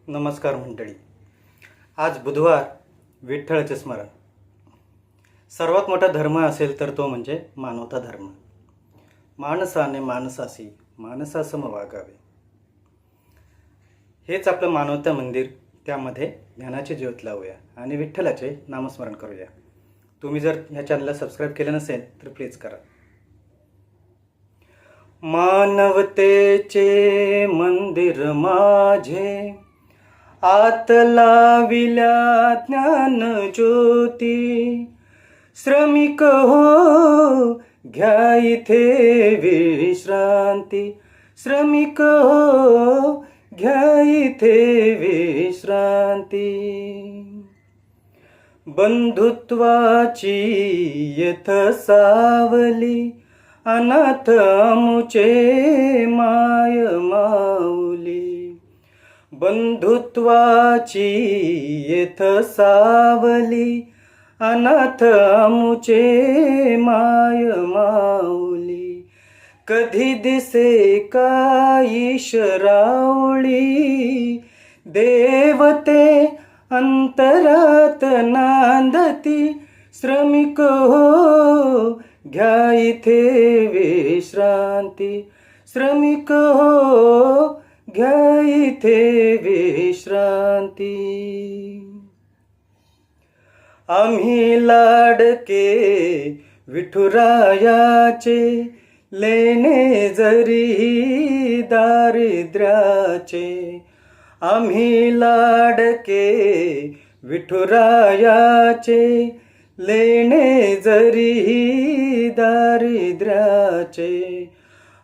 नमस्कार मंडळी. आज बुधवार, विठ्ठलाचे स्मरण. सर्वात मोठा धर्म असेल तर तो म्हणजे मानवता धर्म. माणसाने माणसाशी माणसासम वागावे, हेच आपलं मानवता मंदिर. त्यामध्ये ज्ञानाची ज्योत लावूया आणि विठ्ठलाचे नामस्मरण करूया. तुम्ही जर ह्या चॅनलला सबस्क्राईब केलं नसेल तर प्लीज करा. मानवतेचे मंदिर माझे, आत लाविल्या ज्ञान ज्योती. श्रमिक हो घ्या इथे विश्रांती, श्रमिक हो घ्या इथे विश्रांती. बंधुत्वाची येथ सावली, अनाथ आमुचे माय माऊली. बंधुत्वाची येथ सावली, अनाथ आमुचे माय माऊली. कधी दिसे का ईशरावळी, देवते अंतरात नांदती. श्रमिक हो घ्या इथे विश्रांती, श्रमिक हो घ्या इथे विश्रांती. आम्ही लाडके विठुरायाचे, लेणे जरी दारिद्र्याचे. आम्ही लाडके विठुरायाचे, लेणे जरी दारिद्र्याचे.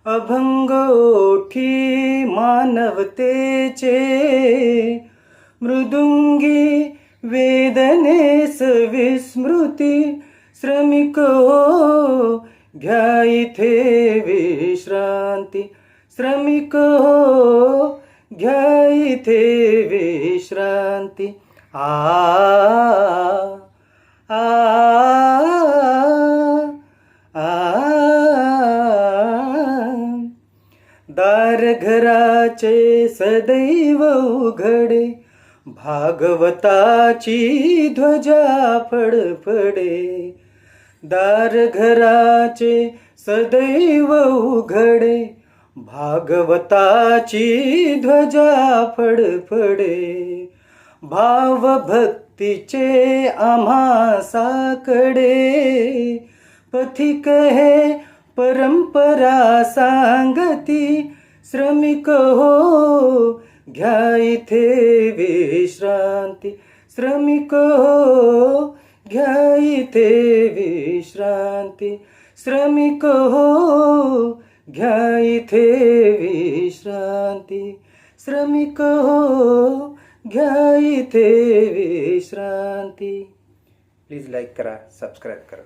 अभंग ओठी मानवतेचे, मृदुंगी वेदनेस विस्मृती. श्रमिक हो घ्या इथे विश्रांती, श्रमिक हो घ्या इथे विश्रांती. दार घराचे सदैव उघडे, भागवताची ध्वजा फडफडे. दार घराचे सदैव उघडे, भागवताची ध्वजा फडफडे. भाव भक्तीचे आम्हा साकडे, पथिक हे परंपरा सांगती. श्रमिक हो घ्या इथे विश्रांती, श्रमिक हो घ्या इथे विश्रांती. श्रमिक हो घ्या इथे विश्रांती, श्रमिक हो घ्या इथे विश्रांती. प्लीज लाईक करा, सबस्क्राईब करा.